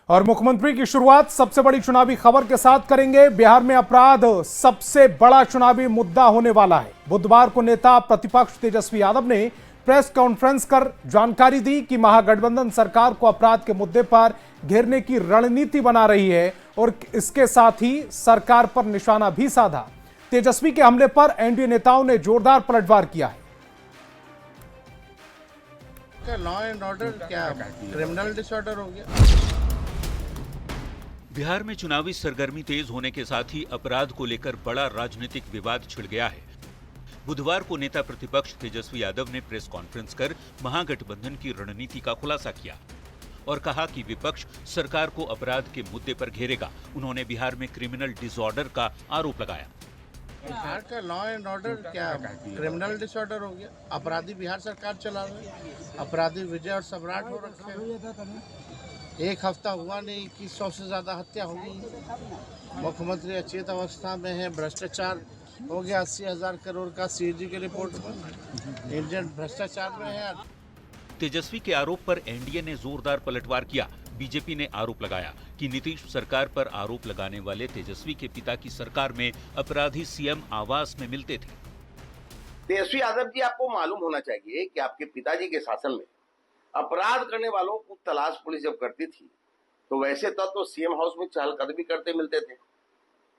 और मुख्यमंत्री की शुरुआत सबसे बड़ी चुनावी खबर के साथ करेंगे। बिहार में अपराध सबसे बड़ा चुनावी मुद्दा होने वाला है। बुधवार को नेता प्रतिपक्ष तेजस्वी यादव ने प्रेस कॉन्फ्रेंस कर जानकारी दी कि महागठबंधन सरकार को अपराध के मुद्दे पर घेरने की रणनीति बना रही है और इसके साथ ही सरकार पर निशाना भी साधा। तेजस्वी के हमले पर एनडीए नेताओं ने जोरदार पलटवार किया है। लॉ एंड ऑर्डर क्या क्रिमिनल डिसऑर्डर हो गया। बिहार में चुनावी सरगर्मी तेज होने के साथ ही अपराध को लेकर बड़ा राजनीतिक विवाद छिड़ गया है। बुधवार को नेता प्रतिपक्ष तेजस्वी यादव ने प्रेस कॉन्फ्रेंस कर महागठबंधन की रणनीति का खुलासा किया और कहा कि विपक्ष सरकार को अपराध के मुद्दे पर घेरेगा। उन्होंने बिहार में क्रिमिनल डिसऑर्डर का आरोप लगाया। बिहार का लॉ एंड ऑर्डर क्या क्रिमिनल डिसऑर्डर हो गया। अपराधी बिहार सरकार चला रही है। अपराधी विजय और सम्राट हो रखे हैं। एक हफ्ता हुआ नहीं, 2100 से ज्यादा हत्या हो गई। मुख्यमंत्री अचेत अवस्था में है। भ्रष्टाचार हो गया 80,000 करोड़ का सीएजी की रिपोर्ट में। इंडियन भ्रष्टाचार में है। तेजस्वी के आरोप पर एनडीए ने जोरदार पलटवार किया। बीजेपी ने आरोप लगाया कि नीतीश सरकार पर आरोप लगाने वाले तेजस्वी के पिता की सरकार में अपराधी सीएम आवास में मिलते थे। तेजस्वी यादव जी, आपको मालूम होना चाहिए कि आपके पिताजी के शासन में अपराध करने वालों को तलाश पुलिस जब करती थी तो वैसे तो सीएम हाउस में चहलकदमी करते मिलते थे।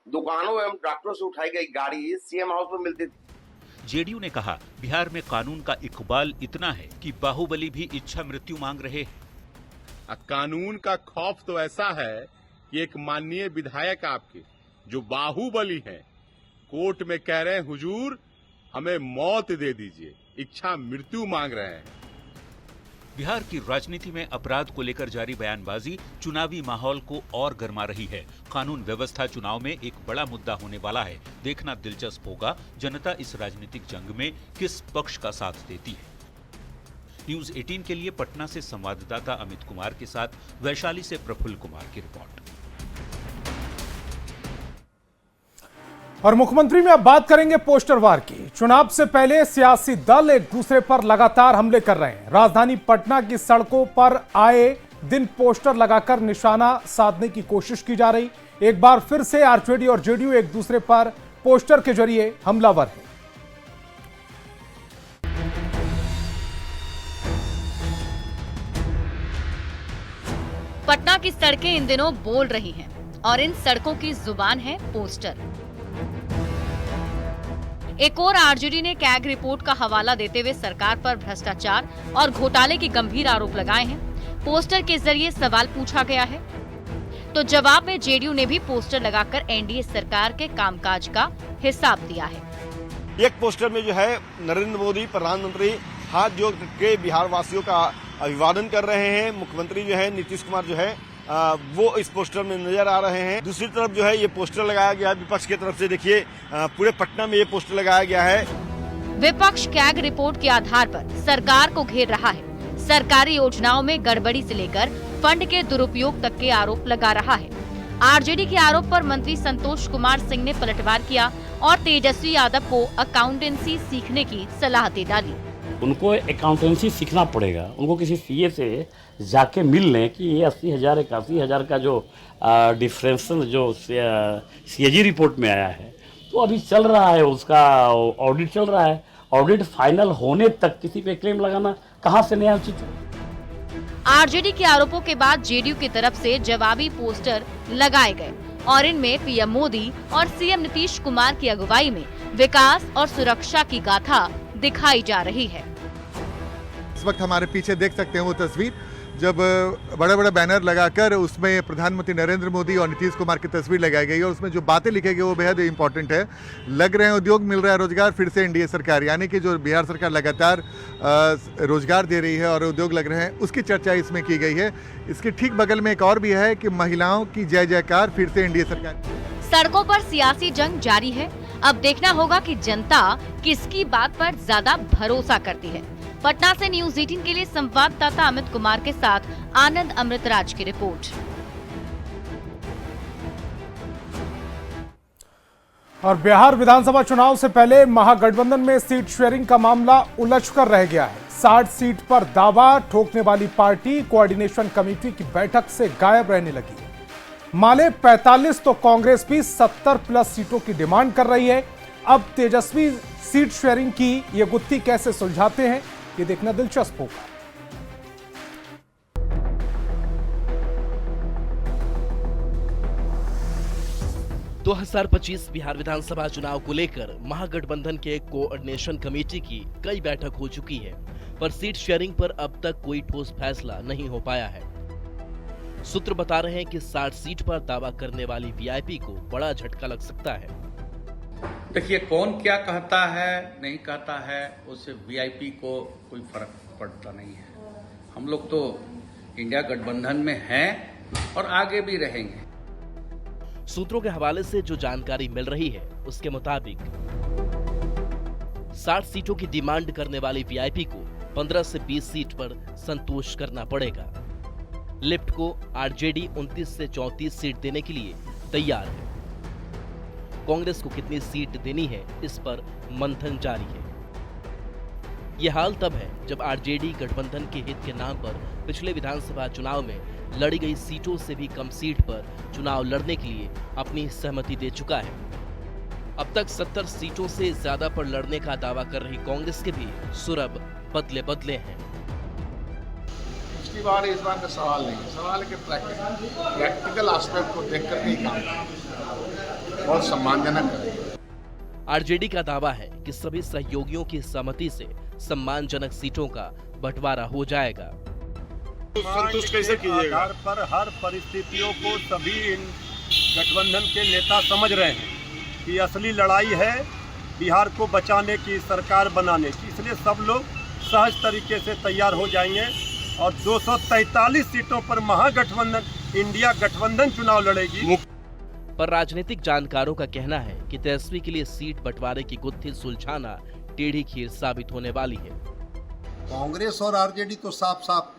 दुकानों एवं डॉक्टरों से उठाई गई गाड़ी सीएम हाउस में मिलती थी। जेडीयू ने कहा बिहार में कानून का इकबाल इतना है कि बाहुबली भी इच्छा मृत्यु मांग रहे हैं। कानून का खौफ तो ऐसा है कि एक माननीय विधायक आपके जो बाहुबली हैं कोर्ट में कह रहे हैं हुजूर हमें मौत दे दीजिए, इच्छा मृत्यु मांग रहे हैं। बिहार की राजनीति में अपराध को लेकर जारी बयानबाजी चुनावी माहौल को और गर्मा रही है। कानून व्यवस्था चुनाव में एक बड़ा मुद्दा होने वाला है। देखना दिलचस्प होगा जनता इस राजनीतिक जंग में किस पक्ष का साथ देती है। न्यूज 18 के लिए पटना से संवाददाता अमित कुमार के साथ वैशाली से प्रफुल्ल कुमार की रिपोर्ट। और मुख्यमंत्री में अब बात करेंगे पोस्टर वार की। चुनाव से पहले सियासी दल एक दूसरे पर लगातार हमले कर रहे हैं। राजधानी पटना की सड़कों पर आए दिन पोस्टर लगाकर निशाना साधने की कोशिश की जा रही। एक बार फिर से आरजेडी और जेडीयू एक दूसरे पर पोस्टर के जरिए हमलावर है। पटना की सड़कें इन दिनों बोल रही हैं और इन सड़कों की जुबान है पोस्टर। एक और आरजेडी ने कैग रिपोर्ट का हवाला देते हुए सरकार पर भ्रष्टाचार और घोटाले के गंभीर आरोप लगाए हैं। पोस्टर के जरिए सवाल पूछा गया है तो जवाब में जेडीयू ने भी पोस्टर लगाकर एनडीए सरकार के कामकाज का हिसाब दिया है। एक पोस्टर में जो है नरेंद्र मोदी प्रधानमंत्री हाथ जोड़ के बिहार वासियों का अभिवादन कर रहे हैं। मुख्यमंत्री जो है नीतीश कुमार जो है वो इस पोस्टर में नजर आ रहे हैं। दूसरी तरफ जो है ये पोस्टर लगाया गया है विपक्ष की तरफ से। देखिए पूरे पटना में ये पोस्टर लगाया गया है। विपक्ष कैग रिपोर्ट के आधार पर सरकार को घेर रहा है। सरकारी योजनाओं में गड़बड़ी से लेकर फंड के दुरुपयोग तक के आरोप लगा रहा है। आरजेडी के आरोप पर मंत्री संतोष कुमार सिंह ने पलटवार किया और तेजस्वी यादव को अकाउंटेंसी सीखने की सलाह दे डाली। उनको अकाउंटेंसी सीखना पड़ेगा। उनको किसी सीए से जाके मिल लें कि ये 80,000 81,000 का जो डिफरेंस जो सीएजी रिपोर्ट में आया है तो अभी चल रहा है, उसका ऑडिट चल रहा है। ऑडिट फाइनल होने तक किसी पे क्लेम लगाना कहाँ से नया उचित है। आरजेडी के आरोपों के बाद जेडीयू की तरफ से जवाबी पोस्टर लगाए गए और इनमें पीएम मोदी और सीएम नीतीश कुमार की अगुवाई में विकास और सुरक्षा की गाथा दिखाई जा रही है। इस वक्त हमारे पीछे देख सकते हैं वो तस्वीर जब बड़े बड़े बैनर लगाकर उसमें प्रधानमंत्री नरेंद्र मोदी और नीतीश कुमार की तस्वीर लगाई गई और उसमें जो बातें लिखी गई वो बेहद इंपॉर्टेंट है। लग रहे हैं उद्योग, मिल रहा है रोजगार, फिर से एनडीए सरकार, यानी कि जो बिहार सरकार लगातार रोजगार दे रही है और उद्योग लग रहे हैं उसकी चर्चा इसमें की गई है। इसके ठीक बगल में एक और भी है कि महिलाओं की जय जयकार, फिर से एनडीए सरकार। सड़कों पर सियासी जंग जारी है। अब देखना होगा कि जनता किसकी बात पर ज्यादा भरोसा करती है। पटना से न्यूज 18 के लिए संवाददाता अमित कुमार के साथ आनंद अमृतराज की रिपोर्ट। और बिहार विधानसभा चुनाव से पहले महागठबंधन में सीट शेयरिंग का मामला उलझकर रह गया है। 60 सीट पर दावा ठोकने वाली पार्टी कोऑर्डिनेशन कमेटी की बैठक से गायब रहने लगी है। माले 45 तो कांग्रेस भी 70 प्लस सीटों की डिमांड कर रही है। अब तेजस्वी सीट शेयरिंग की ये गुत्थी कैसे सुलझाते हैं, ये देखना दिलचस्प होगा। दो 2025 बिहार विधानसभा चुनाव को लेकर महागठबंधन के कोऑर्डिनेशन कमेटी की कई बैठक हो चुकी है, पर सीट शेयरिंग पर अब तक कोई ठोस फैसला नहीं हो पाया है। सूत्र बता रहे हैं कि 60 सीट पर दावा करने वाली वीआईपी को बड़ा झटका लग सकता है। देखिए, कौन क्या कहता है नहीं कहता है उससे वीआईपी को कोई फर्क पड़ता नहीं है। हम लोग तो इंडिया गठबंधन में हैं और आगे भी रहेंगे। सूत्रों के हवाले से जो जानकारी मिल रही है उसके मुताबिक 60 सीटों की डिमांड करने वाली वीआईपी को 15 से 20 सीट पर संतोष करना पड़ेगा। लेफ्ट को आरजेडी 29 से 34 सीट देने के लिए तैयार है। कांग्रेस को कितनी सीट देनी है इस पर मंथन जारी है। यह हाल तब है जब आरजेडी गठबंधन के हित के नाम पर पिछले विधानसभा चुनाव में लड़ी गई सीटों से भी कम सीट पर चुनाव लड़ने के लिए अपनी सहमति दे चुका है। अब तक 70 सीटों से ज्यादा पर लड़ने का दावा कर रही कांग्रेस के भी सुर अब बदले बदले हैं। पिछली बार इस बार का सवाल नहीं है, सवाल है कि प्रैक्टिकल एस्पेक्ट को देख कर ही काम बहुत सम्मानजनक है। आरजेडी का दावा है कि सभी सहयोगियों की सहमति से सम्मानजनक सीटों का बंटवारा हो जाएगा। संतुष्ट कैसे कीजिएगा? आधार पर हर परिस्थितियों को सभी गठबंधन के नेता समझ रहे हैं कि असली लड़ाई है बिहार को बचाने की, सरकार बनाने की, इसलिए सब लोग सहज तरीके से तैयार हो जाएंगे और 243 सीटों पर महागठबंधन इंडिया गठबंधन चुनाव लड़ेगी। पर राजनीतिक जानकारों का कहना है कि तेजस्वी के लिए सीट बंटवारे की गुत्थी सुलझाना टेढ़ी खीर साबित होने वाली है। कांग्रेस और आरजेडी तो साफ साफ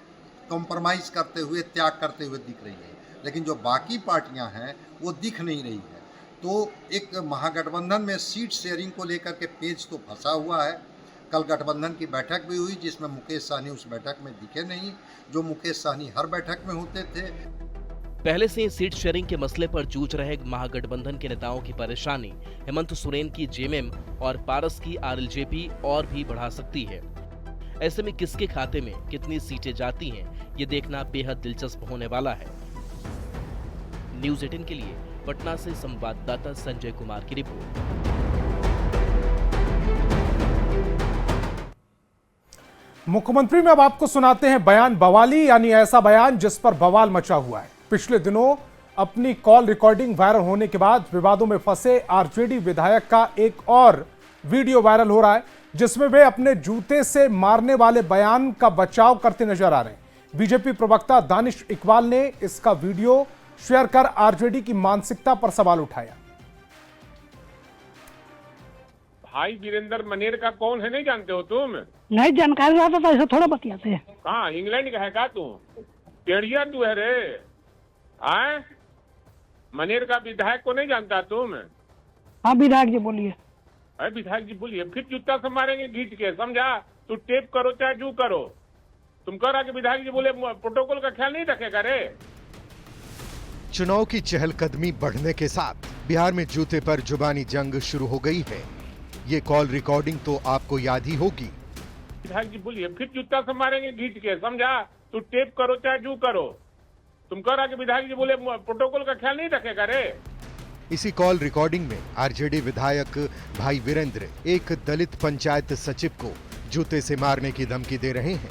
कॉम्प्रोमाइज करते हुए, त्याग करते हुए दिख रही है, लेकिन जो बाकी पार्टियां हैं वो दिख नहीं रही है। तो एक महागठबंधन में सीट शेयरिंग को लेकर के पेच तो फंसा हुआ है। कल गठबंधन की बैठक भी हुई जिसमें मुकेश सहनी उस बैठक में दिखे नहीं, जो मुकेश सहनी हर बैठक में होते थे। पहले से ही सीट शेयरिंग के मसले पर जूझ रहे महागठबंधन के नेताओं की परेशानी हेमंत सोरेन की जेएमएम और पारस की आरएलजेपी और भी बढ़ा सकती है। ऐसे में किसके खाते में कितनी सीटें जाती हैं, ये देखना बेहद दिलचस्प होने वाला है। न्यूज़ 18 के लिए पटना से संवाददाता संजय कुमार की रिपोर्ट। मुख्यमंत्री में अब आपको सुनाते हैं बयान बवाली, यानी ऐसा बयान जिस पर बवाल मचा हुआ है। पिछले दिनों अपनी कॉल रिकॉर्डिंग वायरल होने के बाद विवादों में फंसे आरजेडी विधायक का एक और वीडियो वायरल हो रहा है, जिसमें वे अपने जूते से मारने वाले बयान का बचाव करते नजर आ रहे हैं। बीजेपी प्रवक्ता दानिश इकबाल ने इसका वीडियो शेयर कर आरजेडी की मानसिकता पर सवाल उठाया। भाई वीरेंद्र मनेर का कौन है नहीं जानते हो तुम? नहीं जानकारी रहता तो ऐसा थोड़ा बतियाते हैं। कहाँ इंग्लैंड का है का तू? टेढ़िया तू है रे? आए मनेर का विधायक को नहीं जानता तुम? हाँ विधायक जी बोलिए। अरे विधायक जी बोलिए, फिर जूता से मारेंगे घींच के, समझा? तू टेप करो चाहे जू करो। तुम कह रहा कि विधायक जी बोले प्रोटोकॉल का ख्याल नहीं रखेगा रे? चुनाव की चहलकदमी बढ़ने के साथ बिहार में जूते पर जुबानी जंग शुरू हो गई है। ये कॉल रिकॉर्डिंग तो आपको याद ही होगी। विधायक जी बोलिए, फिर जूता से मारेंगे घींच के, समझा? तू टेप करो चाहे जू करो। तुम कह रहा कि विधायक जी बोले प्रोटोकॉल का ख्याल नहीं रखेगा रे? इसी कॉल रिकॉर्डिंग में आरजेडी विधायक भाई वीरेंद्र एक दलित पंचायत सचिव को जूते से मारने की धमकी दे रहे हैं।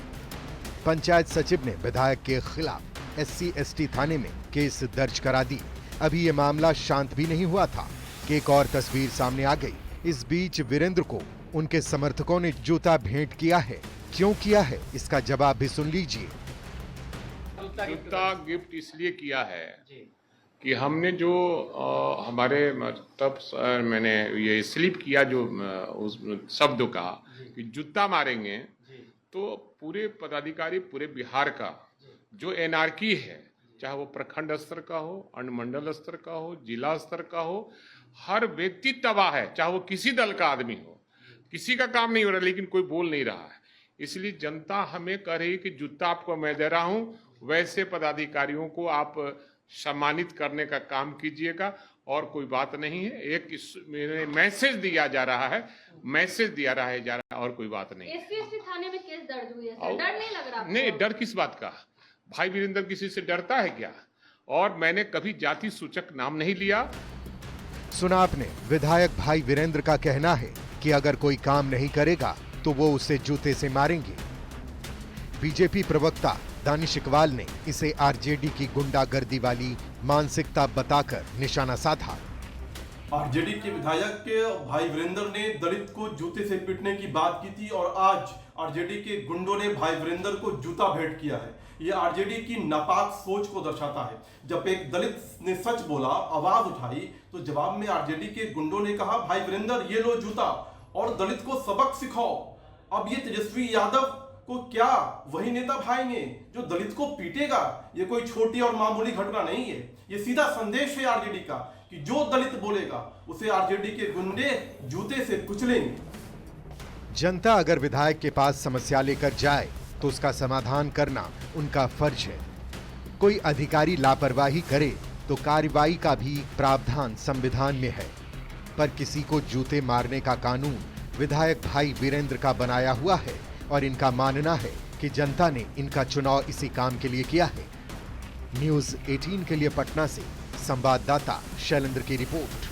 पंचायत सचिव ने विधायक के खिलाफ SC/ST थाने में केस दर्ज करा दी। अभी ये मामला शांत भी नहीं हुआ था कि एक और तस्वीर सामने आ गई। इस बीच वीरेंद्र को उनके समर्थकों ने जूता भेंट किया है। क्यों किया है, इसका जवाब भी सुन लीजिए। जूता गिफ्ट इसलिए किया है कि हमने जो हमारे तब मैंने ये स्लिप किया जो उस शब्द का कि जूता मारेंगे, तो पूरे पदाधिकारी पूरे बिहार का जो एनआरकी है, चाहे वो प्रखंड स्तर का हो, अनुमंडल स्तर का हो, जिला स्तर का हो, हर व्यक्ति तबाह है, चाहे वो किसी दल का आदमी हो। किसी का काम नहीं हो रहा, लेकिन कोई बोल नहीं रहा है। इसलिए जनता हमें कह रही है कि जूता आपको मैं दे रहा हूं, वैसे पदाधिकारियों को आप सम्मानित करने का काम कीजिएगा और कोई बात नहीं है। एक मैसेज दिया जा रहा है, और कोई बात नहीं। एससी थाने में केस दर्ज हुई है सर, डर नहीं लग रहा? नहीं, डर किस बात का? भाई वीरेंद्र किसी से डरता है क्या? और मैंने कभी जाति सूचक नाम नहीं लिया। सुना आपने, विधायक भाई वीरेंद्र का कहना है कि अगर कोई काम नहीं करेगा तो वो उसे जूते से मारेंगे। बीजेपी प्रवक्ता दानिश इकबाल ने इसे आरजेडी की गुंडागर्दी वाली मानसिकता बताकर निशाना साधा। आरजेडी के विधायक के भाई वीरेंद्र ने दलित को जूते से पीटने की बात की थी और आज आरजेडी के गुंडों ने भाई वीरेंद्र को जूता भेंट किया है। यह आरजेडी की नापाक सोच को दर्शाता है। जब एक दलित ने सच बोला, आवाज उठाई, तो जवाब में आरजेडी के गुंडों ने कहा, भाई वीरेंद्र ये लो जूता और दलित को सबक सिखाओ। अब ये तेजस्वी यादव को क्या वही नेता भाएंगे जो दलित को पीटेगा? ये कोई छोटी और मामूली घटना नहीं है, ये सीधा संदेश है आरजेडी का कि जो दलित बोलेगा उसे आरजेडी के गुंडे जूते से कुचलेंगे। जनता अगर विधायक के पास समस्या लेकर जाए तो उसका समाधान करना उनका फर्ज है। कोई अधिकारी लापरवाही करे तो कार्रवाई का भी प्रावधान संविधान में है, पर किसी को जूते मारने का कानून विधायक भाई वीरेंद्र का बनाया हुआ है और इनका मानना है कि जनता ने इनका चुनाव इसी काम के लिए किया है। न्यूज़ 18 के लिए पटना से संवाददाता शैलेंद्र की रिपोर्ट।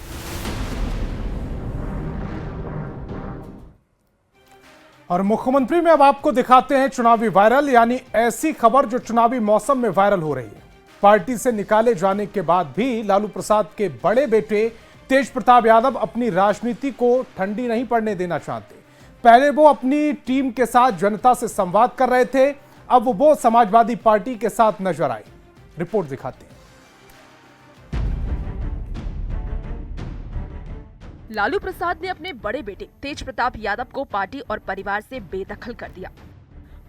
और मुख्यमंत्री में अब आपको दिखाते हैं चुनावी वायरल, यानी ऐसी खबर जो चुनावी मौसम में वायरल हो रही है। पार्टी से निकाले जाने के बाद भी लालू प्रसाद के बड़े बेटे तेज प्रताप यादव अपनी राजनीति को ठंडी नहीं पड़ने देना चाहते। पहले वो अपनी टीम के साथ जनता से संवाद कर रहे थे, अब वो समाजवादी पार्टी के साथ नजर आए। रिपोर्ट दिखाते हैं। लालू प्रसाद ने अपने बड़े बेटे तेज प्रताप यादव को पार्टी और परिवार से बेदखल कर दिया,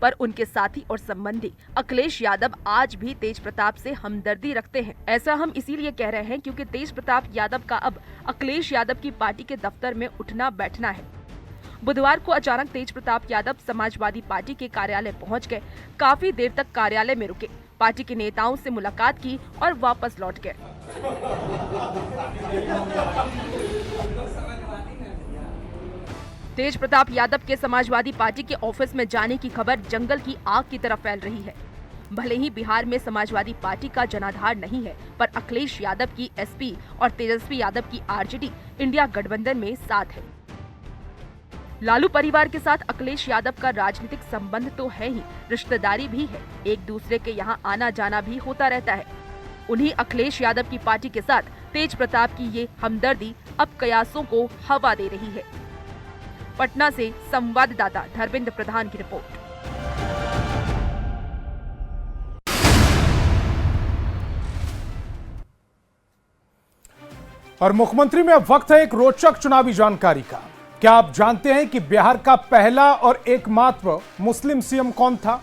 पर उनके साथी और संबंधी अखिलेश यादव आज भी तेज प्रताप से हमदर्दी रखते हैं। ऐसा हम इसीलिए कह रहे हैं क्योंकि तेज प्रताप यादव का अब अखिलेश यादव की पार्टी के दफ्तर में उठना बैठना है। बुधवार को अचानक तेज प्रताप यादव समाजवादी पार्टी के कार्यालय पहुंच गए। काफी देर तक कार्यालय में रुके, पार्टी के नेताओं से मुलाकात की और वापस लौट गए। तेज प्रताप यादव के समाजवादी पार्टी के ऑफिस में जाने की खबर जंगल की आग की तरह फैल रही है। भले ही बिहार में समाजवादी पार्टी का जनाधार नहीं है, पर अखिलेश यादव की एसपी और तेजस्वी यादव की आरजेडी इंडिया गठबंधन में साथ है। लालू परिवार के साथ अखिलेश यादव का राजनीतिक संबंध तो है ही, रिश्तेदारी भी है। एक दूसरे के यहाँ आना जाना भी होता रहता है। उन्हीं अखिलेश यादव की पार्टी के साथ तेज प्रताप की ये हमदर्दी अब कयासों को हवा दे रही है। पटना से संवाददाता धर्मेंद्र प्रधान की रिपोर्ट। और मुख्यमंत्री में अब वक्त है एक रोचक चुनावी जानकारी का। क्या आप जानते हैं कि बिहार का पहला और एकमात्र मुस्लिम सीएम कौन था?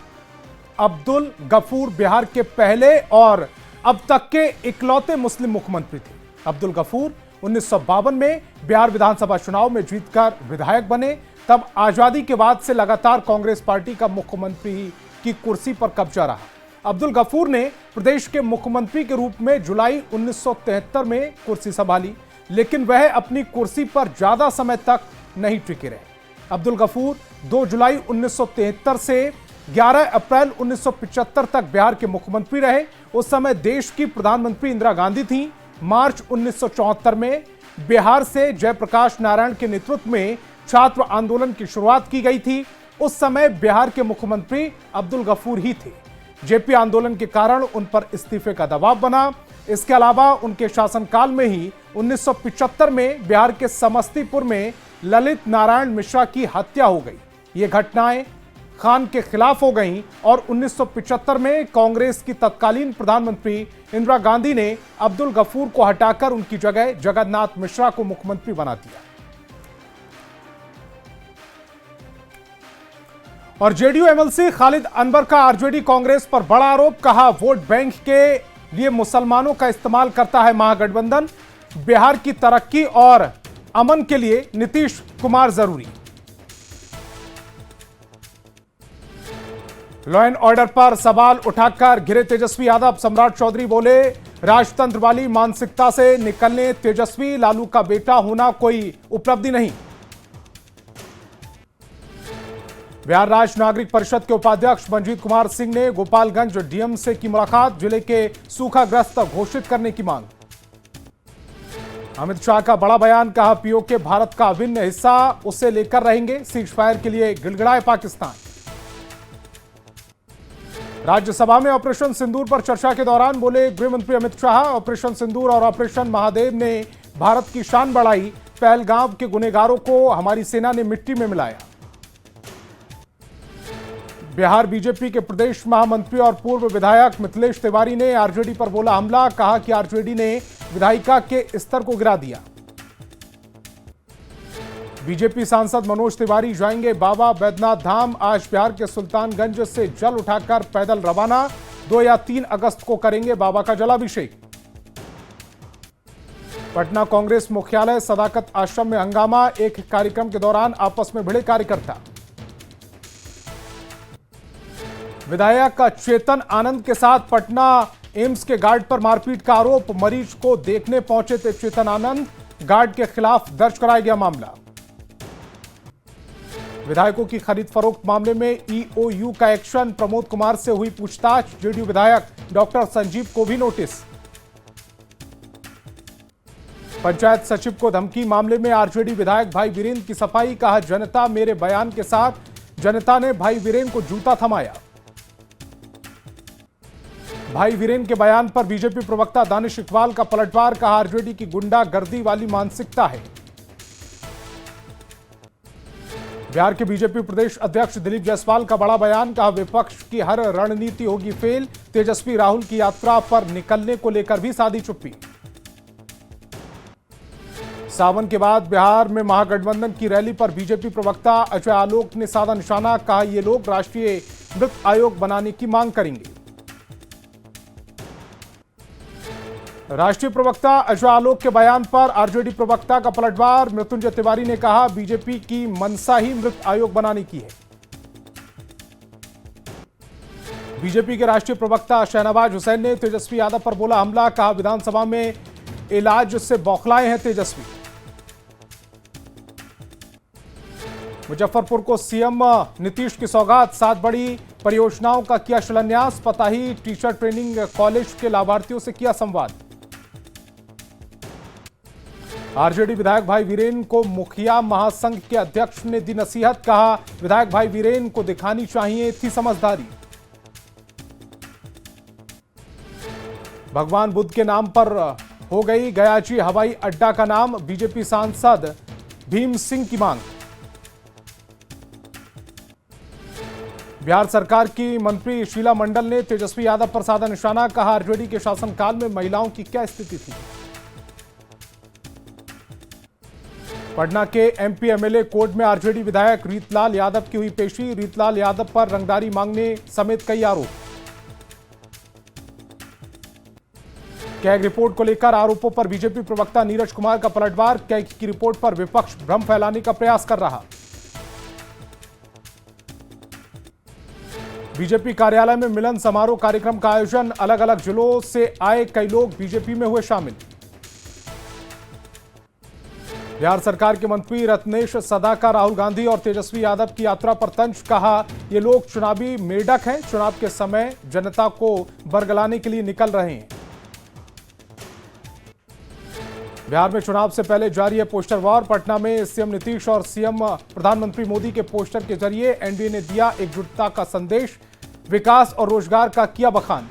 अब्दुल गफूर बिहार के पहले और अब तक के इकलौते मुस्लिम मुख्यमंत्री थे। अब्दुल गफूर 1952 में बिहार विधानसभा चुनाव में जीतकर विधायक बने। तब आजादी के बाद से लगातार कांग्रेस पार्टी का मुख्यमंत्री की कुर्सी पर कब्जा रहा। अब्दुल गफूर ने प्रदेश के मुख्यमंत्री के रूप में जुलाई 1973 में कुर्सी संभाली, लेकिन वह अपनी कुर्सी पर ज्यादा समय तक नहीं टिके रहे। अब्दुल गफूर 2 जुलाई 1973 से 11 अप्रैल 1975 तक बिहार के मुख्यमंत्री रहे। उस समय देश की प्रधानमंत्री इंदिरा गांधी थी। मार्च 1974 में बिहार से जयप्रकाश नारायण के नेतृत्व में छात्र आंदोलन की शुरुआत की गई थी। उस समय बिहार के मुख्यमंत्री अब्दुल गफूर ही थे। जेपी आंदोलन के कारण उन पर इस्तीफे का दबाव बना। इसके अलावा उनके शासनकाल में ही 1975 में बिहार के समस्तीपुर में ललित नारायण मिश्रा की हत्या हो गई। ये घटनाएं खान के खिलाफ हो गईं और 1975 में कांग्रेस की तत्कालीन प्रधानमंत्री इंदिरा गांधी ने अब्दुल गफूर को हटाकर उनकी जगह जगन्नाथ मिश्रा को मुख्यमंत्री बना दिया। और जेडीयू एमएलसी खालिद अनवर का आरजेडी कांग्रेस पर बड़ा आरोप। कहा, वोट बैंक के लिए मुसलमानों का इस्तेमाल करता है महागठबंधन। बिहार की तरक्की और अमन के लिए नीतीश कुमार जरूरी। लॉ एंड ऑर्डर पर सवाल उठाकर घिरे तेजस्वी यादव। सम्राट चौधरी बोले, राजतंत्र वाली मानसिकता से निकलने तेजस्वी, लालू का बेटा होना कोई उपलब्धि नहीं। बिहार राज्य नागरिक परिषद के उपाध्यक्ष मंजीत कुमार सिंह ने गोपालगंज डीएम से की मुलाकात, जिले के सूखाग्रस्त घोषित करने की मांग। अमित शाह का बड़ा बयान, कहा पीओके भारत का अभिन्न हिस्सा, उसे लेकर रहेंगे, सीज फायर के लिए गिड़गिड़ाए पाकिस्तान। राज्यसभा में ऑपरेशन सिंदूर पर चर्चा के दौरान बोले गृह मंत्री अमित शाह, ऑपरेशन सिंदूर और ऑपरेशन महादेव ने भारत की शान बढ़ाई, पहलगाम के गुनहगारों को हमारी सेना ने मिट्टी में मिलाया। बिहार बीजेपी के प्रदेश महामंत्री और पूर्व विधायक मिथिलेश तिवारी ने आरजेडी पर बोला हमला, कहा कि आरजेडी ने विधायिका के स्तर को गिरा दिया। बीजेपी सांसद मनोज तिवारी जाएंगे बाबा बैद्यनाथ धाम, आज बिहार के सुल्तानगंज से जल उठाकर पैदल रवाना, 2 या 3 अगस्त को करेंगे बाबा का जलाभिषेक। पटना कांग्रेस मुख्यालय सदाकत आश्रम में हंगामा, एक कार्यक्रम के दौरान आपस में भिड़े कार्यकर्ता। विधायक चेतन आनंद के साथ पटना एम्स के गार्ड पर मारपीट का आरोप, मरीज को देखने पहुंचे थे चेतन आनंद, गार्ड के खिलाफ दर्ज कराया गया मामला। विधायकों की खरीद फरोख्त मामले में ईओयू का एक्शन, प्रमोद कुमार से हुई पूछताछ, जेडीयू विधायक डॉक्टर संजीव को भी नोटिस। पंचायत सचिव को धमकी मामले में आरजेडी विधायक भाई वीरेंद्र की सफाई, कहा जनता मेरे बयान के साथ, जनता ने भाई वीरेंद्र को जूता थमाया। भाई वीरेंद्र के बयान पर बीजेपी प्रवक्ता दानिश इकबाल का पलटवार, कहा आरजेडी की गुंडागर्दी वाली मानसिकता है। बिहार के बीजेपी प्रदेश अध्यक्ष दिलीप जायसवाल का बड़ा बयान, कहा विपक्ष की हर रणनीति होगी फेल, तेजस्वी राहुल की यात्रा पर निकलने को लेकर भी साधी चुप्पी। सावन के बाद बिहार में महागठबंधन की रैली पर बीजेपी प्रवक्ता अजय आलोक ने साधा निशाना, कहा ये लोग राष्ट्रीय मृत आयोग बनाने की मांग करेंगे। राष्ट्रीय प्रवक्ता अजय आलोक के बयान पर आरजेडी प्रवक्ता का पलटवार, मृत्युंजय तिवारी ने कहा बीजेपी की मनसा ही मृत आयोग बनाने की है। बीजेपी के राष्ट्रीय प्रवक्ता शहनवाज हुसैन ने तेजस्वी यादव पर बोला हमला, कहा विधानसभा में इलाज से बौखलाए हैं तेजस्वी। मुजफ्फरपुर को सीएम नीतीश की सौगात, 7 बड़ी परियोजनाओं का किया शिलान्यास, पताही टीचर ट्रेनिंग कॉलेज के लाभार्थियों से किया संवाद। आरजेडी विधायक भाई वीरेंद्र को मुखिया महासंघ के अध्यक्ष ने दी नसीहत, कहा विधायक भाई वीरेंद्र को दिखानी चाहिए थी समझदारी। भगवान बुद्ध के नाम पर हो गई गयाची हवाई अड्डा का नाम, बीजेपी सांसद भीम सिंह की मांग। बिहार सरकार की मंत्री शीला मंडल ने तेजस्वी यादव पर साधा निशाना, कहा आरजेडी के शासनकाल में महिलाओं की क्या स्थिति थी। पटना के एमपी एमएलए कोर्ट में आरजेडी विधायक रीतलाल यादव की हुई पेशी, रीतलाल यादव पर रंगदारी मांगने समेत कई आरोप। कैग रिपोर्ट को लेकर आरोपों पर बीजेपी प्रवक्ता नीरज कुमार का पलटवार, कैग की रिपोर्ट पर विपक्ष भ्रम फैलाने का प्रयास कर रहा। बीजेपी कार्यालय में मिलन समारोह कार्यक्रम का आयोजन, अलग अलग जिलों से आए कई लोग बीजेपी में हुए शामिल। बिहार सरकार के मंत्री रत्नेश सदा का राहुल गांधी और तेजस्वी यादव की यात्रा पर तंज, कहा ये लोग चुनावी मेढक हैं, चुनाव के समय जनता को बरगलाने के लिए निकल रहे हैं। बिहार में चुनाव से पहले जारी है पोस्टर वॉर, पटना में सीएम नीतीश और सीएम प्रधानमंत्री मोदी के पोस्टर के जरिए एनडीए ने दिया एकजुटता का संदेश, विकास और रोजगार का किया बखान।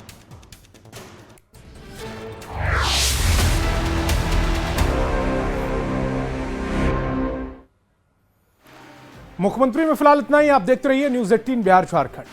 मुख्यमंत्री में फिलहाल इतना ही। आप देखते रहिए न्यूज़ 18 बिहार झारखंड।